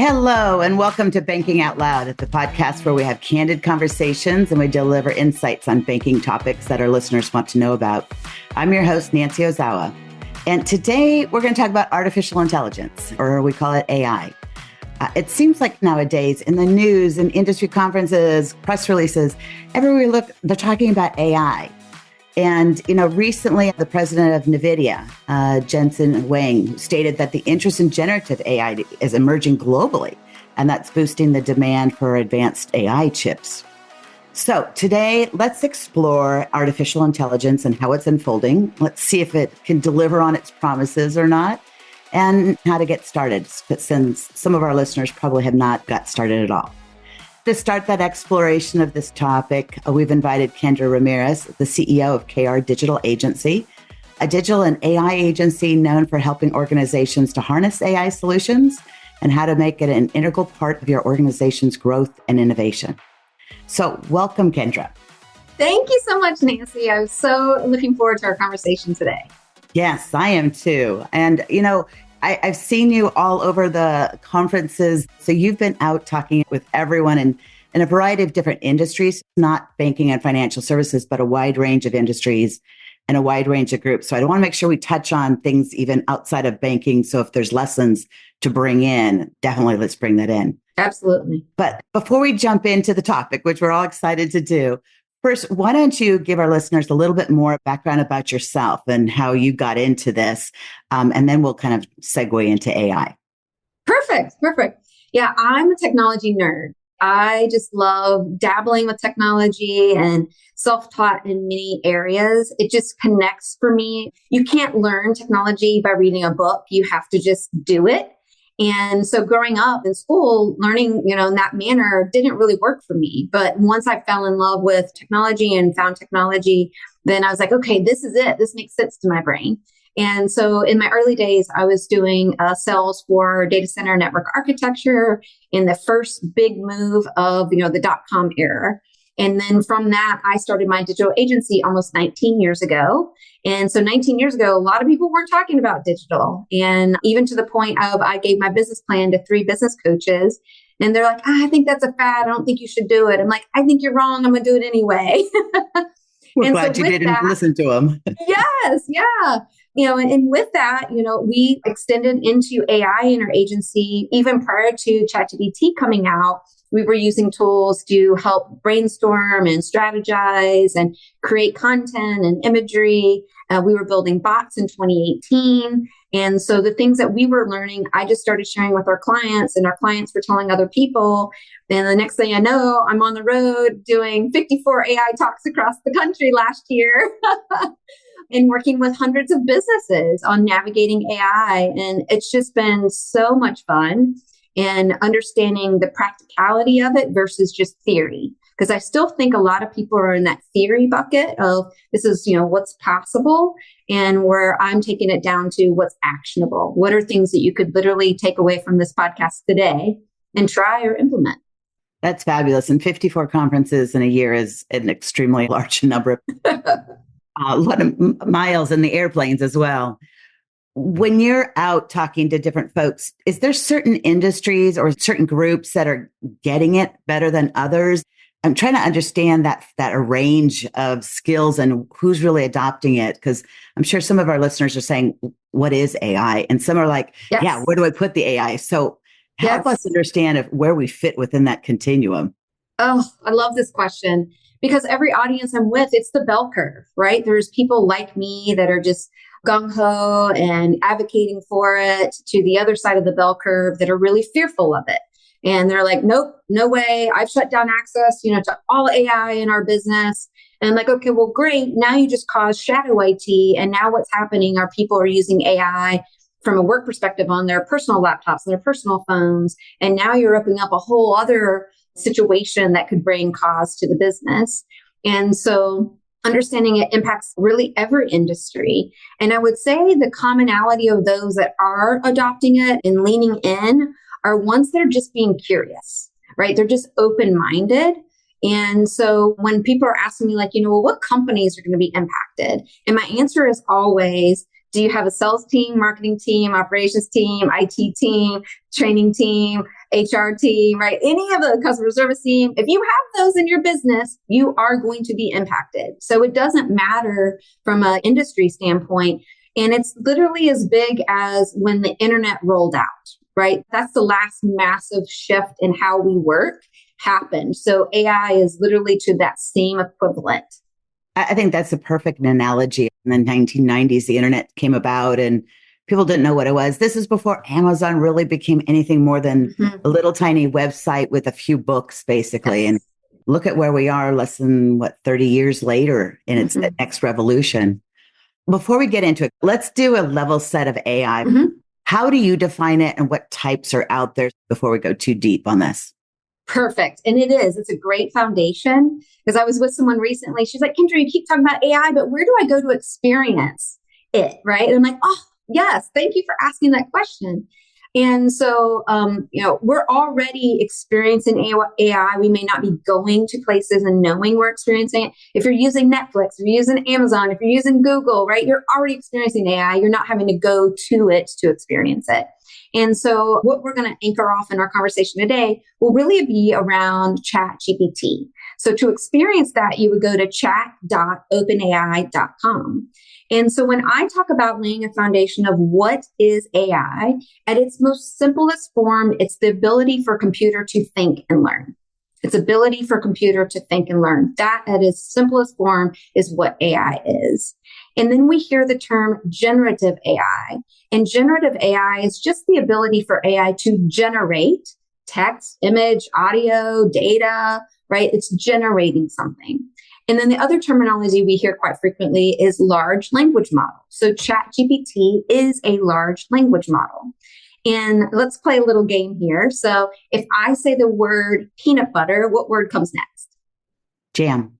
Hello, and welcome to Banking Out Loud, the podcast where we have candid conversations and we deliver insights on banking topics that our listeners want to know about. I'm your host, Nancy Ozawa, and today we're going to talk about artificial intelligence, or we call it AI. It seems like nowadays in the news and industry conferences, press releases, everywhere we look, they're talking about AI. And, recently the president of NVIDIA, Jensen Huang, stated that the interest in generative AI is emerging globally, and that's boosting the demand for advanced AI chips. So today, let's explore artificial intelligence and how it's unfolding. Let's see if it can deliver on its promises or not, and how to get started, since some of our listeners probably have not got started at all. To start that exploration of this topic, we've invited Kendra Ramirez, the CEO of KR Digital Agency, a digital and AI agency known for helping organizations to harness AI solutions and how to make it an integral part of your organization's growth and innovation. So welcome, Kendra. Thank you so much, Nancy. I'm so looking forward to our conversation today. Yes, I am too. And, I've seen you all over the conferences. So you've been out talking with everyone in a variety of different industries, not banking and financial services, but a wide range of industries and a wide range of groups. So I want to make sure we touch on things even outside of banking. So if there's lessons to bring in, definitely let's bring that in. Absolutely. But before we jump into the topic, which we're all excited to do, first, why don't you give our listeners a little bit more background about yourself and how you got into this, and then we'll kind of segue into AI. Perfect. Yeah, I'm a technology nerd. I just love dabbling with technology and self-taught in many areas. It just connects for me. You can't learn technology by reading a book. You have to just do it. And so growing up in school, learning, in that manner didn't really work for me. But once I fell in love with technology and found technology, then I was like, okay, this is it. This makes sense to my brain. And so in my early days, I was doing sales for data center network architecture in the first big move of, the .com era. And then from that, I started my digital agency almost 19 years ago. And so 19 years ago, a lot of people weren't talking about digital. And even to the point of I gave my business plan to 3 business coaches. And they're like, I think that's a fad. I don't think you should do it. I'm like, I think you're wrong. I'm going to do it anyway. We're glad you didn't listen to them. Yes. Yeah. And with that, we extended into AI in our agency. Even prior to ChatGPT coming out, we were using tools to help brainstorm and strategize and create content and imagery. We were building bots in 2018. And so the things that we were learning, I just started sharing with our clients, and our clients were telling other people. And the next thing I know, I'm on the road doing 54 AI talks across the country last year. And working with hundreds of businesses on navigating AI. And it's just been so much fun and understanding the practicality of it versus just theory. Because I still think a lot of people are in that theory bucket of this is, what's possible, and where I'm taking it down to what's actionable. What are things that you could literally take away from this podcast today and try or implement? That's fabulous. And 54 conferences in a year is an extremely large number. A lot of miles in the airplanes as well. When you're out talking to different folks, is there certain industries or certain groups that are getting it better than others? I'm trying to understand that range of skills and who's really adopting it, because I'm sure some of our listeners are saying, what is AI? And some are like, yes. Yeah, where do I put the AI? So help us understand where we fit within that continuum. Oh, I love this question. Because every audience I'm with, it's the bell curve, right? There's people like me that are just gung-ho and advocating for it, to the other side of the bell curve that are really fearful of it. And they're like, nope, no way. I've shut down access, to all AI in our business. And I'm like, okay, well, great. Now you just caused shadow IT. And now what's happening are people are using AI from a work perspective on their personal laptops and their personal phones. And now you're opening up a whole other situation that could bring cause to the business. And so understanding it impacts really every industry. And I would say the commonality of those that are adopting it and leaning in are ones that are just being curious, right? They're just open-minded. And so when people are asking me like, well, what companies are going to be impacted? And my answer is always, do you have a sales team, marketing team, operations team, IT team, training team? HR team, right? Any of the customer service team, if you have those in your business, you are going to be impacted. So it doesn't matter from an industry standpoint. And it's literally as big as when the internet rolled out, right? That's the last massive shift in how we work happened. So AI is literally to that same equivalent. I think that's a perfect analogy. In the 1990s, the internet came about and people didn't know what it was. This is before Amazon really became anything more than a little tiny website with a few books, basically. Yes. And look at where we are less than, 30 years later, and it's the next revolution. Before we get into it, let's do a level set of AI. How do you define it and what types are out there before we go too deep on this? Perfect. And it's a great foundation, because I was with someone recently. She's like, Kendra, you keep talking about AI, but where do I go to experience it? Right. And I'm like, oh, yes. Thank you for asking that question. And so, we're already experiencing AI. We may not be going to places and knowing we're experiencing it. If you're using Netflix, if you're using Amazon, if you're using Google, right, you're already experiencing AI. You're not having to go to it to experience it. And so what we're going to anchor off in our conversation today will really be around ChatGPT. So to experience that, you would go to chat.openai.com. And so when I talk about laying a foundation of what is AI, at its most simplest form, it's the ability for a computer to think and learn. Its ability for a computer to think and learn. That at its simplest form is what AI is. And then we hear the term generative AI. And generative AI is just the ability for AI to generate text, image, audio, data, right? It's generating something. And then the other terminology we hear quite frequently is large language model. So ChatGPT is a large language model. And let's play a little game here. So if I say the word peanut butter, what word comes next? Jam.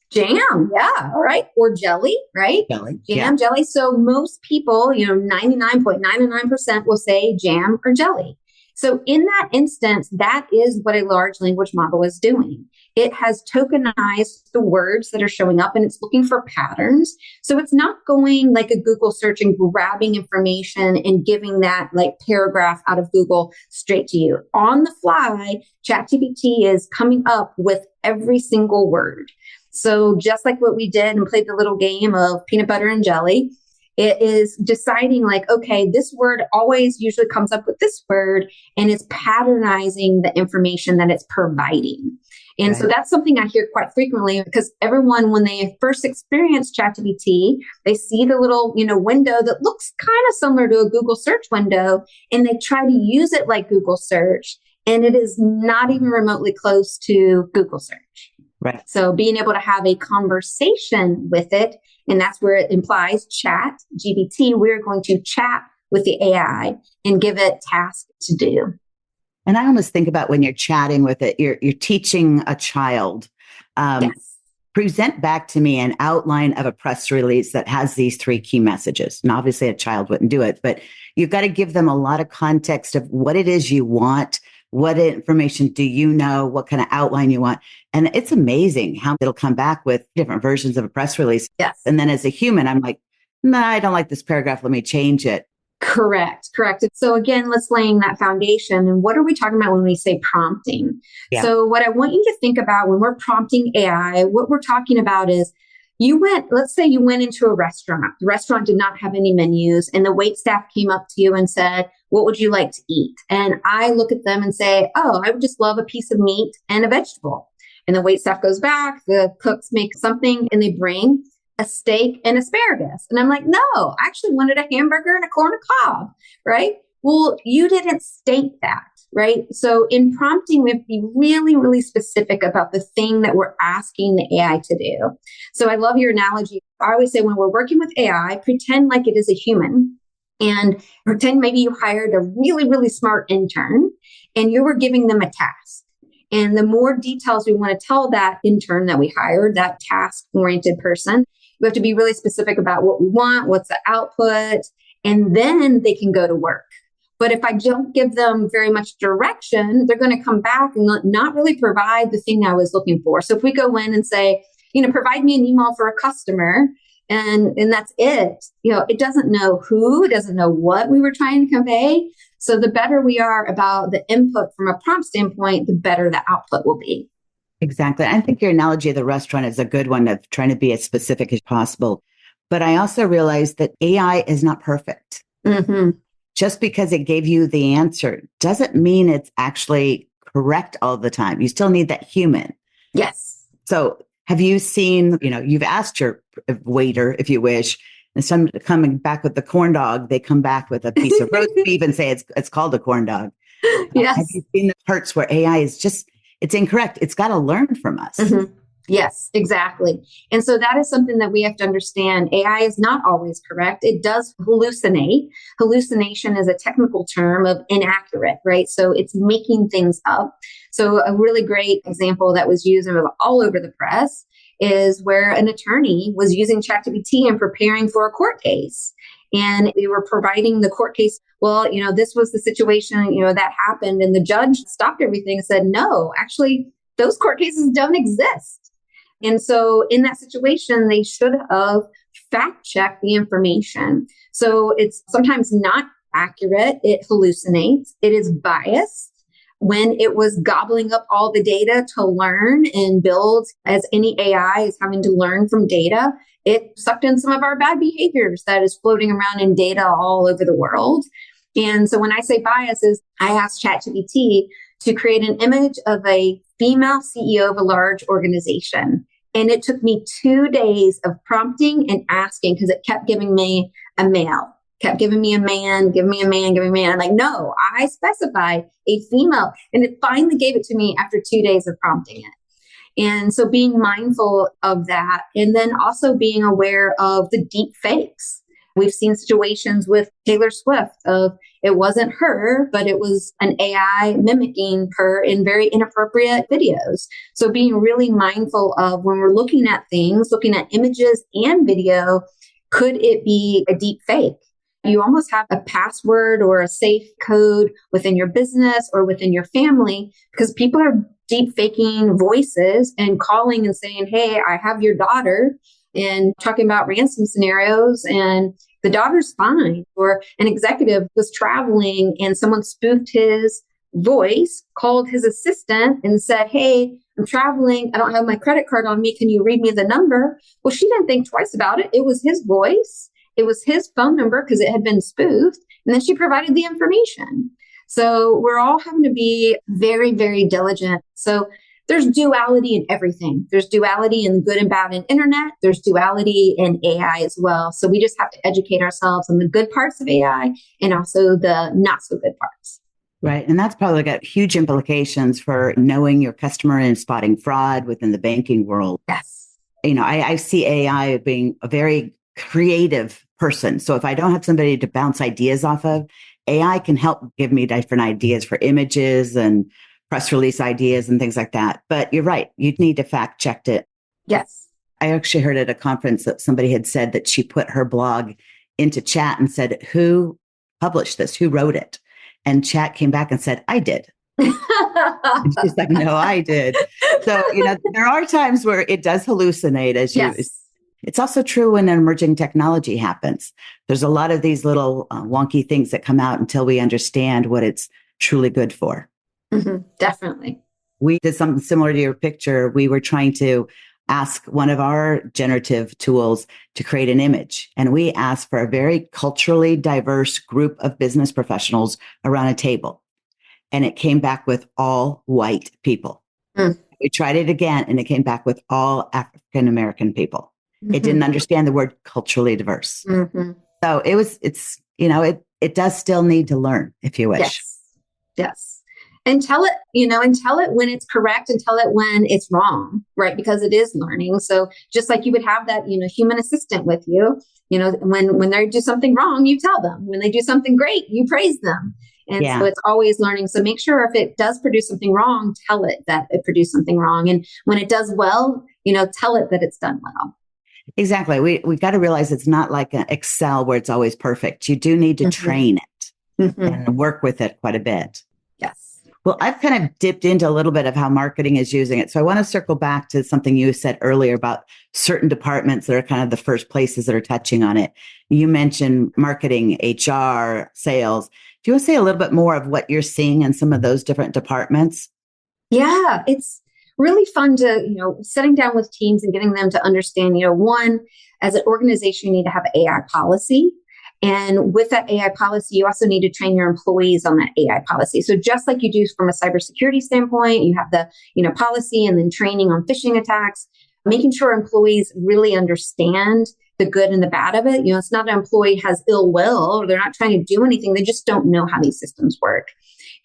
Jam, yeah, all right. Or jelly, right? Jelly. Jam, jelly. So most people, 99.99% will say jam or jelly. So in that instance, that is what a large language model is doing. It has tokenized the words that are showing up and it's looking for patterns. So it's not going like a Google search and grabbing information and giving that like paragraph out of Google straight to you. On the fly, ChatGPT is coming up with every single word. So just like what we did and played the little game of peanut butter and jelly, it is deciding like, okay, this word always usually comes up with this word, and it's patternizing the information that it's providing. And so that's something I hear quite frequently, because everyone, when they first experience ChatGPT, they see the little, window that looks kind of similar to a Google search window, and they try to use it like Google search, and it is not even remotely close to Google search. Right. So being able to have a conversation with it, and that's where it implies chat, GPT, we're going to chat with the AI and give it tasks to do. And I almost think about when you're chatting with it, you're teaching a child. Yes. Present back to me an outline of a press release that has these 3 key messages. And obviously a child wouldn't do it, but you've got to give them a lot of context of what it is you want. What information do you know? What kind of outline you want? And it's amazing how it'll come back with different versions of a press release. Yes. And then as a human, I'm like, nah, I don't like this paragraph. Let me change it. Correct. So again, let's laying that foundation. And what are we talking about when we say prompting? Yeah. So what I want you to think about when we're prompting AI, what we're talking about is let's say you went into a restaurant. The restaurant did not have any menus, and the wait staff came up to you and said, what would you like to eat? And I look at them and say, oh, I would just love a piece of meat and a vegetable. And the wait staff goes back, the cooks make something, and they bring a steak and asparagus. And I'm like, no, I actually wanted a hamburger and a corn cob, right? Well, you didn't state that, right? So in prompting, we have to be really, really specific about the thing that we're asking the AI to do. So I love your analogy. I always say when we're working with AI, pretend like it is a human, and pretend maybe you hired a really, really smart intern and you were giving them a task. And the more details we want to tell that intern that we hired, that task-oriented person, we have to be really specific about what we want, what's the output, and then they can go to work. But if I don't give them very much direction, they're going to come back and not really provide the thing I was looking for. So if we go in and say, provide me an email for a customer, and that's it, it doesn't know who, it doesn't know what we were trying to convey. So the better we are about the input from a prompt standpoint, the better the output will be. Exactly. I think your analogy of the restaurant is a good one of trying to be as specific as possible. But I also realized that AI is not perfect. Mm-hmm. Just because it gave you the answer doesn't mean it's actually correct all the time. You still need that human. Yes. So have you seen, you've asked your waiter, if you wish, and some coming back with the corn dog, they come back with a piece of roast beef and say it's called a corn dog. Yes. Have you seen the parts where AI is it's incorrect? It's got to learn from us. Mm-hmm. Yes, exactly. And so that is something that we have to understand. AI is not always correct. It does hallucinate. Hallucination is a technical term of inaccurate, right? So it's making things up. So a really great example that was used and was all over the press is where an attorney was using ChatGPT and preparing for a court case. And they were providing the court case. Well, this was the situation, that happened. And the judge stopped everything and said, no, actually, those court cases don't exist. And so in that situation, they should have fact checked the information. So it's sometimes not accurate. It hallucinates. It is biased. When it was gobbling up all the data to learn and build, as any AI is having to learn from data, it sucked in some of our bad behaviors that is floating around in data all over the world. And so when I say biases, I asked ChatGPT to create an image of a female CEO of a large organization. And it took me 2 days of prompting and asking because it kept giving me a male, kept giving me a man, give me a man, give me a man. I'm like, no, I specified a female. And it finally gave it to me after 2 days of prompting it. And so being mindful of that, and then also being aware of the deep fakes. We've seen situations with Taylor Swift of it wasn't her, but it was an AI mimicking her in very inappropriate videos. So being really mindful of when we're looking at things, looking at images and video, could it be a deep fake? You almost have a password or a safe code within your business or within your family because people are deep faking voices and calling and saying, hey, I have your daughter, and talking about ransom scenarios and the daughter's fine. Or an executive was traveling and someone spoofed his voice, called his assistant and said, hey, I'm traveling. I don't have my credit card on me. Can you read me the number? Well, she didn't think twice about it. It was his voice. It was his phone number because it had been spoofed. And then she provided the information. So we're all having to be very, very diligent. So there's duality in everything. There's duality in good and bad in internet. There's duality in AI as well. So we just have to educate ourselves on the good parts of AI and also the not so good parts. Right. And that's probably got huge implications for knowing your customer and spotting fraud within the banking world. Yes. I see AI being a very creative person. So if I don't have somebody to bounce ideas off of, AI can help give me different ideas for images and press release ideas and things like that. But you're right. You'd need to fact check it. Yes. I actually heard at a conference that somebody had said that she put her blog into chat and said, who published this? Who wrote it? And chat came back and said, I did. And she's like, no, I did. So, there are times where it does hallucinate It's also true when emerging technology happens. There's a lot of these little wonky things that come out until we understand what it's truly good for. Mm-hmm, definitely. We did something similar to your picture. We were trying to ask one of our generative tools to create an image. And we asked for a very culturally diverse group of business professionals around a table. And it came back with all white people. Mm. We tried it again and it came back with all African American people. Mm-hmm. It didn't understand the word culturally diverse. Mm-hmm. So it does still need to learn, if you wish. Yes. Yes. And tell it when it's correct and tell it when it's wrong, right? Because it is learning. So just like you would have that, human assistant with you, when they do something wrong, you tell them. When they do something great, you praise them. And so it's always learning. So make sure if it does produce something wrong, tell it that it produced something wrong. And when it does well, tell it that it's done well. Exactly. We got to realize it's not like an Excel where it's always perfect. You do need to train it and work with it quite a bit. Yes. Well, I've kind of dipped into a little bit of how marketing is using it. So I want to circle back to something you said earlier about certain departments that are kind of the first places that are touching on it. You mentioned marketing, HR, sales. Do you want to say a little bit more of what you're seeing in some of those different departments? Yeah, it's really fun to, sitting down with teams and getting them to understand, one, as an organization, you need to have an AI policy. And with that AI policy, you also need to train your employees on that AI policy. So just like you do from a cybersecurity standpoint, you have the, policy and then training on phishing attacks, making sure employees really understand the good and the bad of it. It's not an employee has ill will or they're not trying to do anything. They just don't know how these systems work.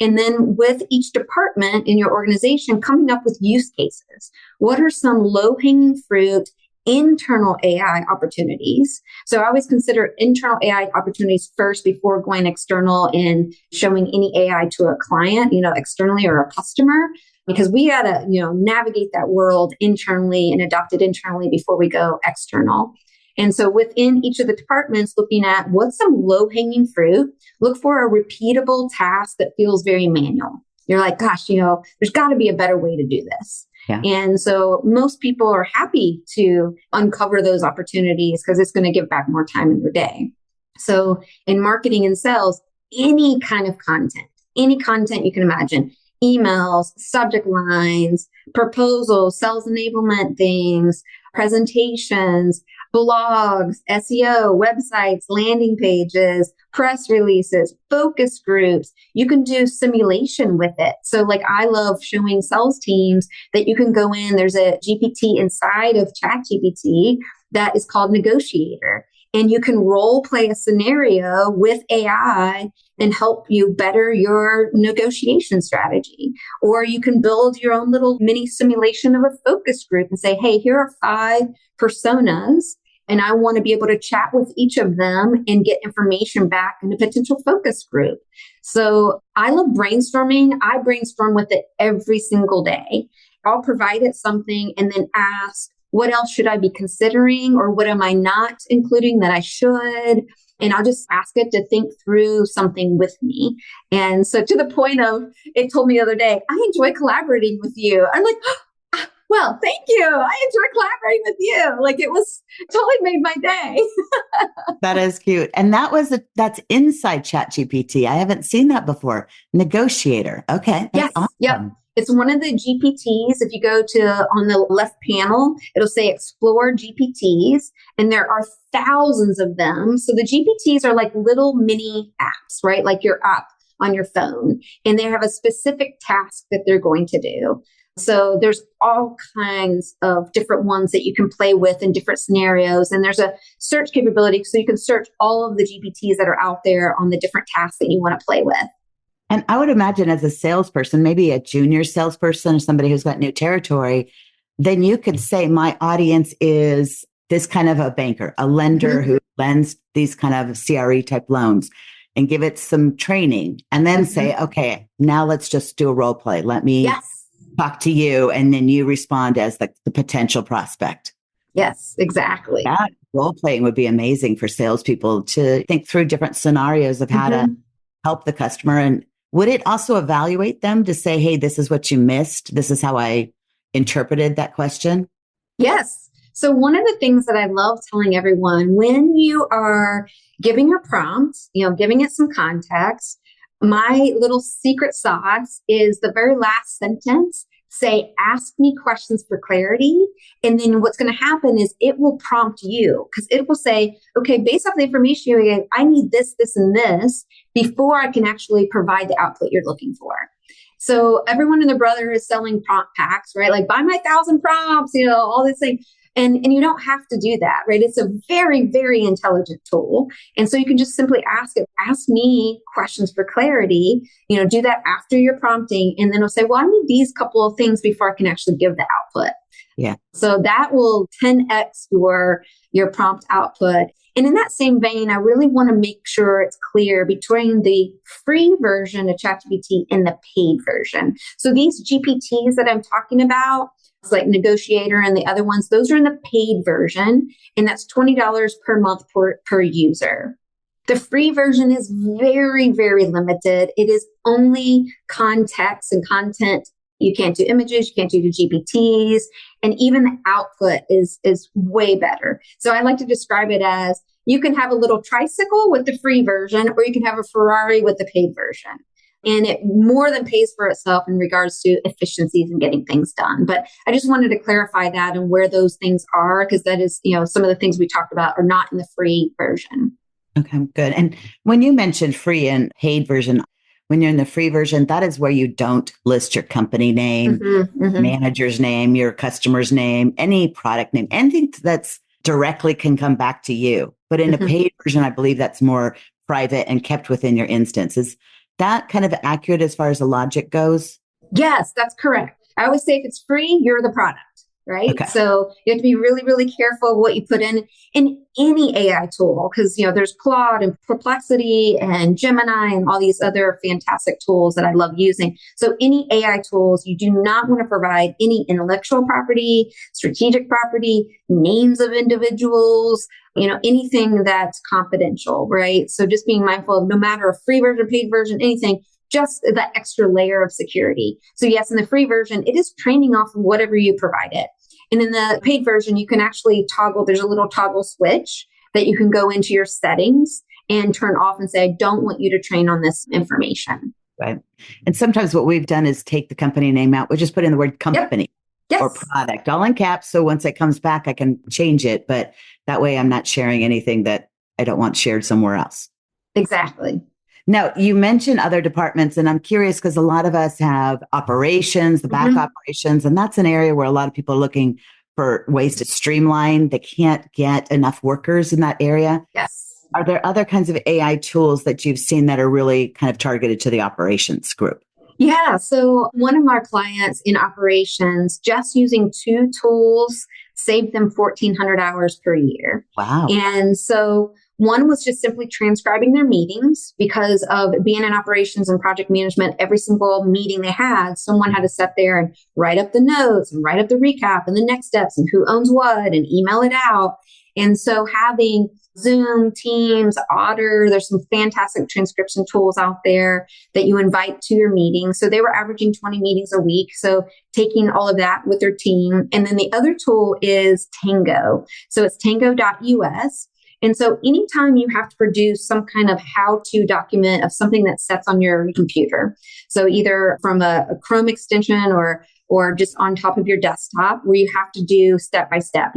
And then with each department in your organization, coming up with use cases. What are some low-hanging fruit internal AI opportunities? So I always consider internal AI opportunities first before going external and showing any AI to a client, externally or a customer, because we got to, navigate that world internally and adopt it internally before we go external. And so within each of the departments, looking at what's some low-hanging fruit, look for a repeatable task that feels very manual. You're like, gosh, there's got to be a better way to do this. Yeah. And so most people are happy to uncover those opportunities because it's going to give back more time in their day. So in marketing and sales, any kind of content you can imagine, emails, subject lines, proposals, sales enablement things, presentations, blogs, SEO, websites, landing pages, press releases, focus groups. You can do simulation with it. So like I love showing sales teams that you can go in, there's a GPT inside of ChatGPT that is called Negotiator. And you can role play a scenario with AI and help you better your negotiation strategy. Or you can build your own little mini simulation of a focus group and say, hey, here are 5 personas, and I want to be able to chat with each of them and get information back in a potential focus group. So I love brainstorming. I brainstorm with it every single day. I'll provide it something and then ask, what else should I be considering, or what am I not including that I should? And I'll just ask it to think through something with me. And so to the point of, it told me the other day, I enjoy collaborating with you. I'm like, well, thank you. I enjoy collaborating with you. Like it totally made my day. That is cute. And that's inside ChatGPT. I haven't seen that before. Negotiator. Okay. That's awesome. Yep. It's one of the GPTs. If you go on the left panel, it'll say explore GPTs, and there are thousands of them. So the GPTs are like little mini apps, right? Like your app on your phone, and they have a specific task that they're going to do. So there's all kinds of different ones that you can play with in different scenarios. And there's a search capability. So you can search all of the GPTs that are out there on the different tasks that you want to play with. And I would imagine as a salesperson, maybe a junior salesperson or somebody who's got new territory, then you could say, my audience is this kind of a banker, a lender who lends these kind of CRE type loans, and give it some training and then say, okay, now let's just do a role play. Let me talk to you. And then you respond as the potential prospect. Yes, exactly. That role playing would be amazing for salespeople to think through different scenarios of how to help the customer. And would it also evaluate them to say, hey, this is what you missed? This is how I interpreted that question? Yes. So one of the things that I love telling everyone, when you are giving your prompt, giving it some context, my little secret sauce is the very last sentence. Say, ask me questions for clarity. And then what's going to happen is it will prompt you, because it will say, okay, based off the information you gave, I need this, this, and this before I can actually provide the output you're looking for. So everyone and their brother is selling prompt packs, right? Like buy my 1,000 prompts, all this thing. And you don't have to do that, right? It's a very, very intelligent tool. And so you can just simply ask me questions for clarity, do that after your prompting. And then it'll say, well, I need these couple of things before I can actually give the output. Yeah. So that will 10x your prompt output. And in that same vein, I really want to make sure it's clear between the free version of ChatGPT and the paid version. So these GPTs that I'm talking about, it's like Negotiator and the other ones, those are in the paid version. And that's $20 per month per user. The free version is very, very limited. It is only context and content. You can't do images, you can't do the GPTs, and even the output is way better. So I like to describe it as you can have a little tricycle with the free version, or you can have a Ferrari with the paid version. And it more than pays for itself in regards to efficiencies and getting things done. But I just wanted to clarify that and where those things are, because that is, some of the things we talked about are not in the free version. Okay, good. And when you mentioned free and paid version, when you're in the free version, that is where you don't list your company name, manager's name, your customer's name, any product name, anything that's directly can come back to you. But in a paid version, I believe that's more private and kept within your instance. Is that kind of accurate as far as the logic goes? Yes, that's correct. I always say if it's free, you're the product, right? Okay. So you have to be really, really careful of what you put in any AI tool, because, there's Claude and Perplexity and Gemini and all these other fantastic tools that I love using. So any AI tools, you do not want to provide any intellectual property, strategic property, names of individuals, anything that's confidential, right? So just being mindful of no matter a free version, paid version, anything, just that extra layer of security. So yes, in the free version, it is training off of whatever you provide it. And in the paid version, you can actually toggle, there's a little toggle switch that you can go into your settings and turn off and say, I don't want you to train on this information. Right. And sometimes what we've done is take the company name out. We just put in the word company Yes. or product, all in caps. So once it comes back, I can change it. But that way I'm not sharing anything that I don't want shared somewhere else. Exactly. Now, you mentioned other departments, and I'm curious because a lot of us have operations, the back operations, and that's an area where a lot of people are looking for ways to streamline. They can't get enough workers in that area. Yes. Are there other kinds of AI tools that you've seen that are really kind of targeted to the operations group? Yeah. So one of our clients in operations, just using 2 tools, saved them 1,400 hours per year. Wow. And so one was just simply transcribing their meetings, because of being in operations and project management. Every single meeting they had, someone had to sit there and write up the notes and write up the recap and the next steps and who owns what and email it out. And so having Zoom, Teams, Otter, there's some fantastic transcription tools out there that you invite to your meetings. So they were averaging 20 meetings a week. So taking all of that with their team. And then the other tool is Tango. So it's tango.us. And so anytime you have to produce some kind of how-to document of something that sits on your computer, so either from a Chrome extension or just on top of your desktop, where you have to do step by step,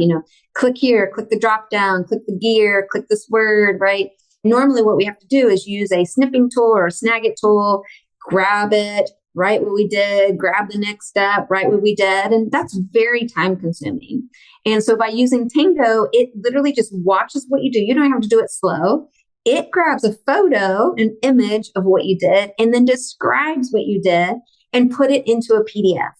click here, click the drop down, click the gear, click this word, right? Normally what we have to do is use a snipping tool or a Snagit tool, grab it, write what we did, grab the next step, write what we did. And that's very time consuming. And so by using Tango, it literally just watches what you do. You don't have to do it slow. It grabs a photo, an image of what you did, and then describes what you did and put it into a PDF,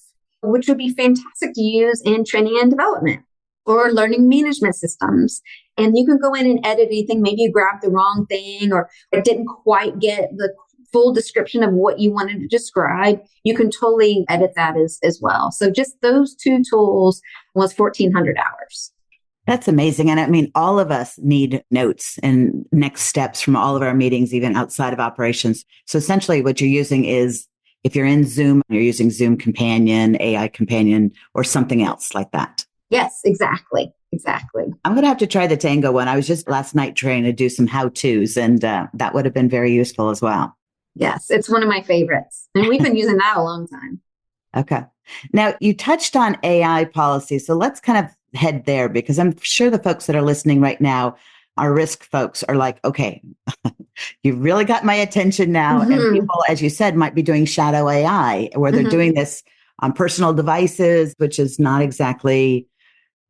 which would be fantastic to use in training and development or learning management systems. And you can go in and edit anything. Maybe you grabbed the wrong thing or it didn't quite get the full description of what you wanted to describe. You can totally edit that as well. So just those 2 tools was 1,400 hours. That's amazing. And I mean, all of us need notes and next steps from all of our meetings, even outside of operations. So essentially what you're using is, if you're in Zoom, you're using Zoom Companion, AI Companion, or something else like that. Yes, exactly. Exactly. I'm going to have to try the Tango one. I was just last night trying to do some how-tos, and that would have been very useful as well. Yes, it's one of my favorites. And we've been using that a long time. Okay. Now, you touched on AI policy. So let's kind of head there, because I'm sure the folks that are listening right now, our risk folks, are like, okay, you've really got my attention now. And people, as you said, might be doing shadow AI, where they're doing this on personal devices, which is not exactly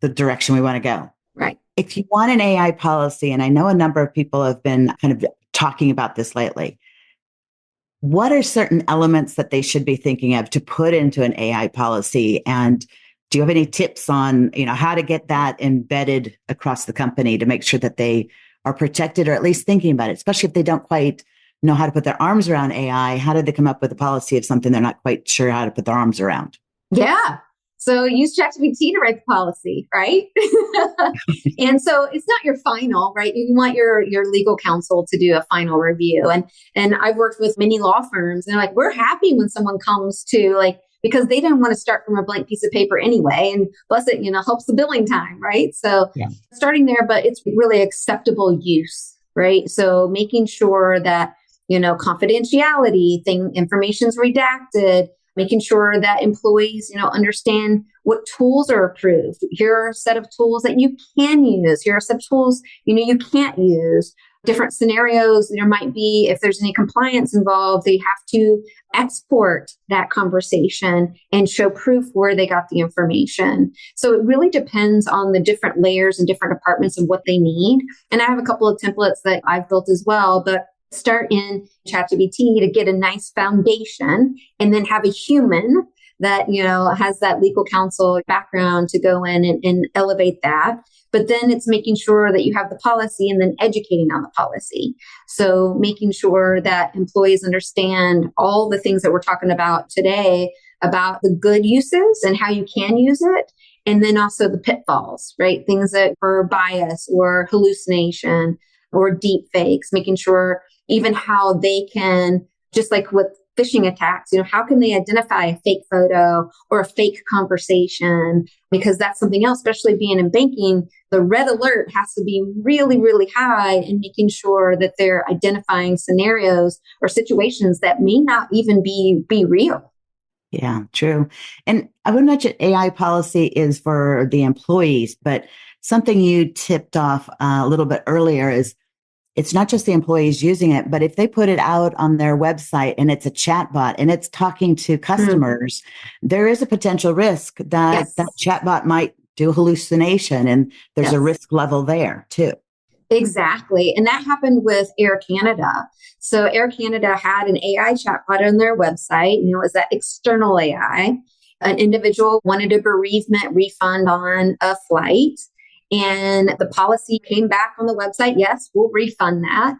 the direction we want to go. Right. If you want an AI policy, and I know a number of people have been kind of talking about this lately, what are certain elements that they should be thinking of to put into an AI policy? And do you have any tips on, how to get that embedded across the company to make sure that they are protected, or at least thinking about it, especially if they don't quite know how to put their arms around AI? How did they come up with a policy of something they're not quite sure how to put their arms around? Yeah. So use ChatGPT to write the policy, right? And so it's not your final, right? You want your legal counsel to do a final review. And I've worked with many law firms, and like, we're happy when someone comes to like, because they didn't want to start from a blank piece of paper anyway. And plus it, helps the billing time, right? So Yeah. starting there, but it's really acceptable use, right? So making sure that, confidentiality, information's redacted, making sure that employees, understand what tools are approved. Here are a set of tools that you can use. Here are a set of tools, you can't use. Different scenarios there might be, if there's any compliance involved, they have to export that conversation and show proof where they got the information. So it really depends on the different layers and different departments of what they need. And I have a couple of templates that I've built as well, but start in ChatGPT to get a nice foundation, and then have a human that, has that legal counsel background to go in and elevate that. But then it's making sure that you have the policy and then educating on the policy. So making sure that employees understand all the things that we're talking about today about the good uses and how you can use it. And then also the pitfalls, right? Things that are bias or hallucination or deep fakes, making sure even how they can, just like with phishing attacks, how can they identify a fake photo or a fake conversation? Because that's something else, especially being in banking, the red alert has to be really, really high in making sure that they're identifying scenarios or situations that may not even be real. Yeah, true. And I would imagine AI policy is for the employees, but something you tipped off a little bit earlier is it's not just the employees using it, but if they put it out on their website and it's a chatbot and it's talking to customers, there is a potential risk that that chatbot might do hallucination, and there's a risk level there too. Exactly. And that happened with Air Canada. So Air Canada had an AI chatbot on their website, and it was that external AI. An individual wanted a bereavement refund on a flight. And the policy came back on the website. Yes, we'll refund that.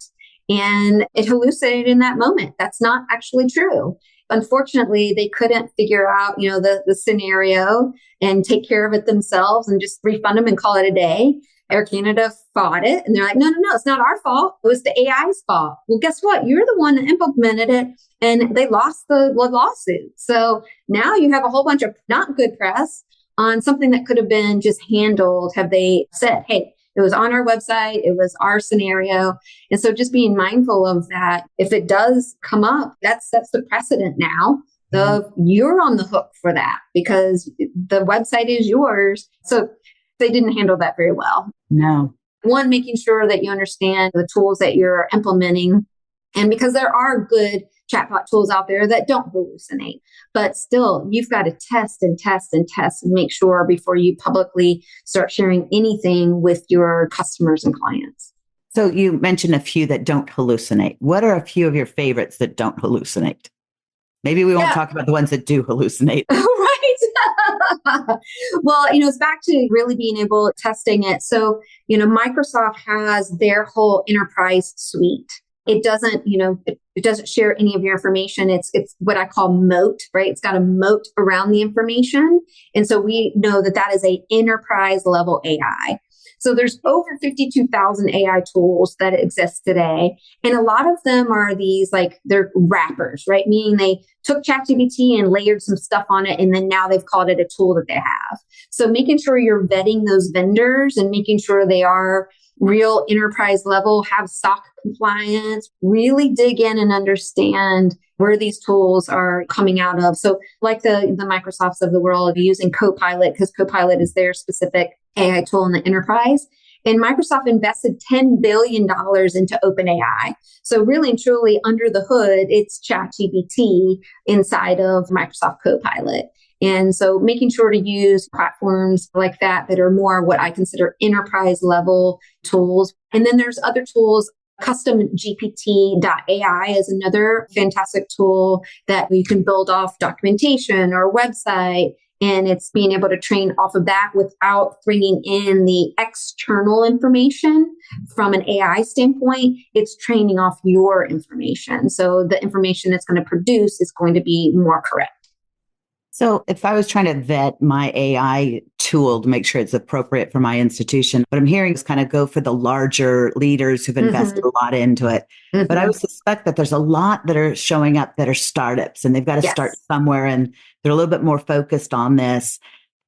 And it hallucinated in that moment. That's not actually true. Unfortunately, they couldn't figure out, the scenario and take care of it themselves and just refund them and call it a day. Air Canada fought it, and they're like, no, it's not our fault. It was the AI's fault. Well, guess what? You're the one that implemented it, and they lost the lawsuit. So now you have a whole bunch of not good press on something that could have been just handled. Have they said, hey, it was on our website, it was our scenario. And so just being mindful of that, if it does come up, that sets the precedent now. You're on the hook for that because the website is yours. So they didn't handle that very well. No. One, making sure that you understand the tools that you're implementing. And because there are good chatbot tools out there that don't hallucinate, but still you've got to test and make sure before you publicly start sharing anything with your customers and clients. So you mentioned a few that don't hallucinate. What are a few of your favorites that don't hallucinate? Maybe we won't talk about the ones that do hallucinate. Right. Well, it's back to really being able testing it. So, Microsoft has their whole enterprise suite. It doesn't, it doesn't share any of your information. It's what I call moat, right? It's got a moat around the information. And so we know that is a enterprise level AI. So there's over 52,000 AI tools that exist today. And a lot of them are these, they're wrappers, right? Meaning they took ChatGPT and layered some stuff on it, and then now they've called it a tool that they have. So making sure you're vetting those vendors and making sure they are real enterprise level, have SOC compliance, really dig in and understand where these tools are coming out of. So like the Microsofts of the world using Copilot, because Copilot is their specific AI tool in the enterprise. And Microsoft invested $10 billion into OpenAI. So really and truly under the hood, it's ChatGPT inside of Microsoft Copilot. And so making sure to use platforms like that are more what I consider enterprise level tools. And then there's other tools. CustomGPT.ai is another fantastic tool that you can build off documentation or website. And it's being able to train off of that without bringing in the external information from an AI standpoint. It's training off your information. So the information it's going to produce is going to be more correct. So if I was trying to vet my AI tool to make sure it's appropriate for my institution, what I'm hearing is kind of go for the larger leaders who've invested Mm-hmm. a lot into it. But I Mm-hmm. would suspect that there's a lot that are showing up that are startups and they've got to start Yes. somewhere and they're a little bit more focused on this.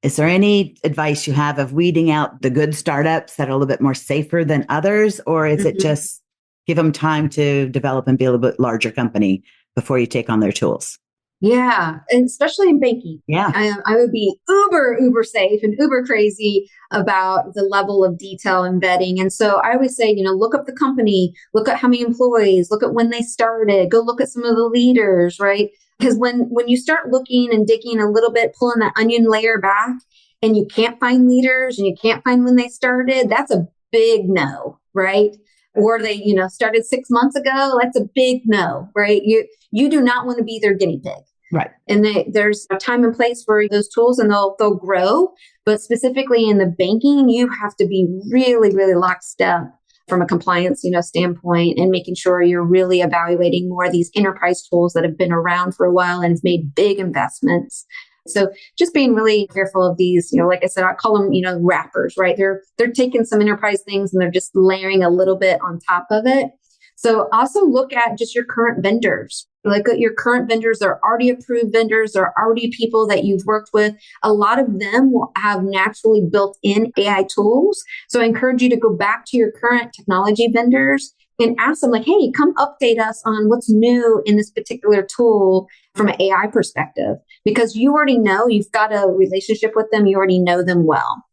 Is there any advice you have of weeding out the good startups that are a little bit more safer than others? Or is it Mm-hmm. just give them time to develop and be a little bit larger company before you take on their tools? Yeah, and especially in banking. Yeah. I would be uber safe and uber crazy about the level of detail and vetting. And so I always say, look up the company, look at how many employees, look at when they started, go look at some of the leaders, right? Because when you start looking and digging a little bit, pulling that onion layer back, and you can't find leaders and you can't find when they started, that's a big no, right? Or they, started 6 months ago, that's a big no, right? You do not want to be their guinea pig. Right. And there's a time and place for those tools and they'll grow. But specifically in the banking, you have to be really, really lockstep from a compliance, standpoint and making sure you're really evaluating more of these enterprise tools that have been around for a while and have made big investments. So just being really careful of these, like I said, I call them, wrappers, right? They're taking some enterprise things and they're just layering a little bit on top of it. So also look at just your current vendors. Look at your current vendors. They're already approved vendors. They're already people that you've worked with. A lot of them will have naturally built in AI tools. So I encourage you to go back to your current technology vendors and ask them like, hey, come update us on what's new in this particular tool from an AI perspective, because you already know, you've got a relationship with them. You already know them well.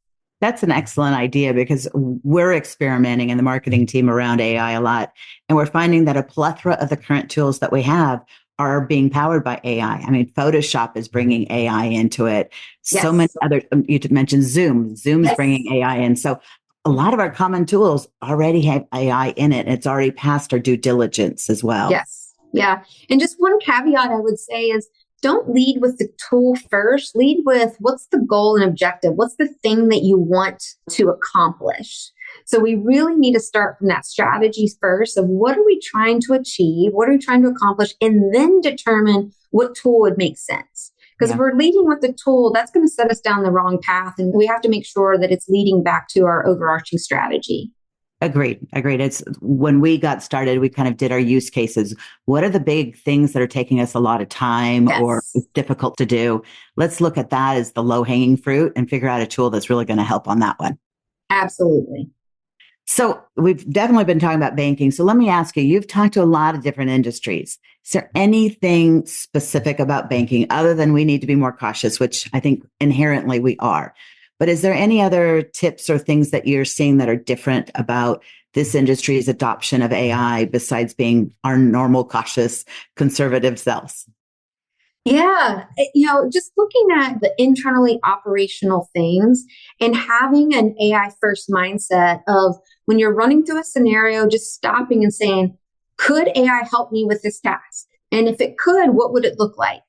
That's an excellent idea because we're experimenting in the marketing team around AI a lot. And we're finding that a plethora of the current tools that we have are being powered by AI. I mean, Photoshop is bringing AI into it. So many Yes. other, you mentioned Zoom. Zoom's Yes. bringing AI in. So a lot of our common tools already have AI in it. And it's already passed our due diligence as well. Yes. Yeah. And just one caveat I would say is don't lead with the tool first. Lead with what's the goal and objective? What's the thing that you want to accomplish? So we really need to start from that strategy first of what are we trying to achieve? What are we trying to accomplish? And then determine what tool would make sense. Because if Yeah. we're leading with the tool, that's going to set us down the wrong path. And we have to make sure that it's leading back to our overarching strategy. Agreed. Agreed. It's when we got started, we kind of did our use cases. What are the big things that are taking us a lot of time or Yes, difficult to do? Let's look at that as the low hanging fruit and figure out a tool that's really going to help on that one. absolutely. So we've definitely been talking about banking. So let me ask you, you've talked to a lot of different industries. Is there anything specific about banking other than we need to be more cautious, which I think inherently we are? But is there any other tips or things that you're seeing that are different about this industry's adoption of AI besides being our normal, cautious, conservative selves? Yeah, just looking at the internally operational things and having an AI first mindset of when you're running through a scenario, just stopping and saying, could AI help me with this task? And if it could, what would it look like?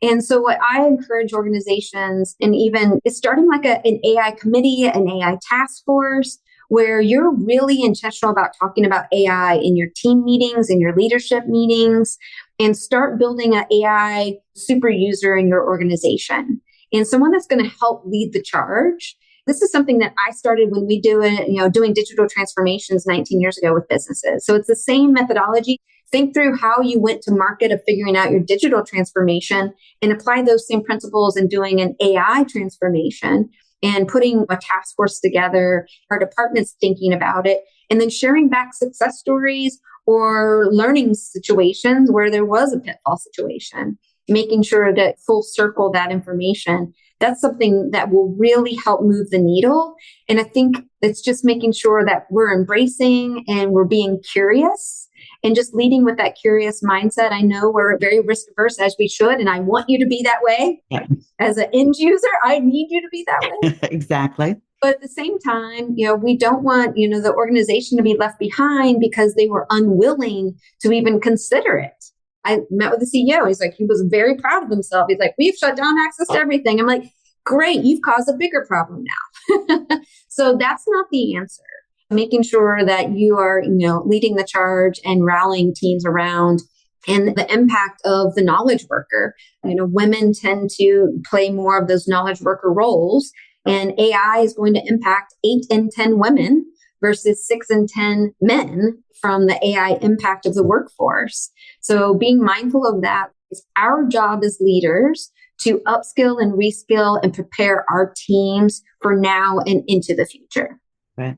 And so, what I encourage organizations, and even is starting like an AI committee, an AI task force, where you're really intentional about talking about AI in your team meetings, in your leadership meetings, and start building an AI super user in your organization and someone that's going to help lead the charge. This is something that I started when we do it, doing digital transformations 19 years ago with businesses. So it's the same methodology. Think through how you went to market of figuring out your digital transformation and apply those same principles in doing an AI transformation and putting a task force together, our departments thinking about it, and then sharing back success stories or learning situations where there was a pitfall situation, making sure that full circle that information. That's something that will really help move the needle. And I think it's just making sure that we're embracing and we're being curious and just leading with that curious mindset. I know we're very risk averse as we should, and I want you to be that way. Yeah. As an end user, I need you to be that way. Exactly. But at the same time, we don't want, the organization to be left behind because they were unwilling to even consider it. I met with the CEO. He's like, he was very proud of himself. He's like, we've shut down access to everything. I'm like, great, you've caused a bigger problem now. So that's not the answer. Making sure that you are, leading the charge and rallying teams around and the impact of the knowledge worker. Women tend to play more of those knowledge worker roles, and AI is going to impact 8 in 10 women versus 6 in 10 men from the AI impact of the workforce. So being mindful of that is our job as leaders to upskill and reskill and prepare our teams for now and into the future. Right.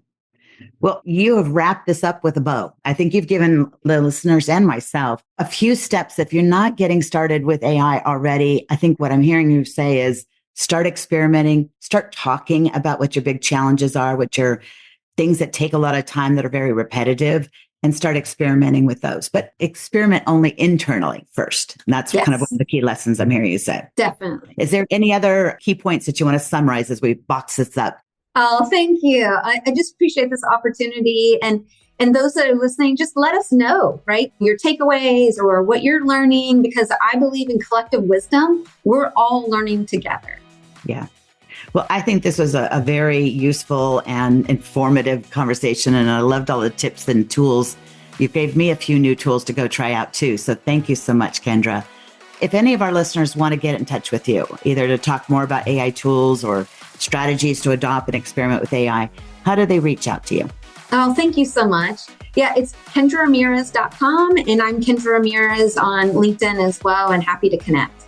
Well, you have wrapped this up with a bow. I think you've given the listeners and myself a few steps. If you're not getting started with AI already, I think what I'm hearing you say is start experimenting, start talking about what your big challenges are, what your things that take a lot of time that are very repetitive, and start experimenting with those. But experiment only internally first. And that's kind of one of the key lessons I'm hearing you say. Definitely. Is there any other key points that you want to summarize as we box this up? Oh, thank you. I just appreciate this opportunity. And those that are listening, just let us know, right? Your takeaways or what you're learning, because I believe in collective wisdom. We're all learning together. Yeah. Well, I think this was a very useful and informative conversation, and I loved all the tips and tools. You gave me a few new tools to go try out too. So thank you so much, Kendra. If any of our listeners want to get in touch with you, either to talk more about AI tools or strategies to adopt and experiment with AI, how do they reach out to you? Oh, thank you so much. Yeah, it's KendraRamirez.com, and I'm Kendra Ramirez on LinkedIn as well, and happy to connect.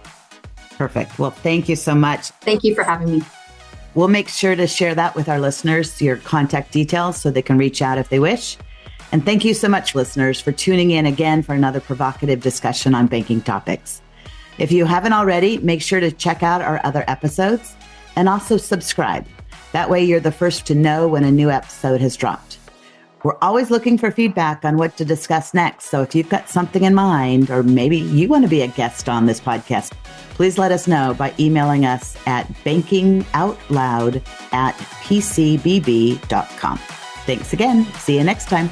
Perfect. Well, thank you so much. Thank you for having me. We'll make sure to share that with our listeners, your contact details, so they can reach out if they wish. And thank you so much, listeners, for tuning in again for another provocative discussion on banking topics. If you haven't already, make sure to check out our other episodes and also subscribe. That way you're the first to know when a new episode has dropped. We're always looking for feedback on what to discuss next. So if you've got something in mind, or maybe you want to be a guest on this podcast, please let us know by emailing us at bankingoutloud@pcbb.com. Thanks again. See you next time.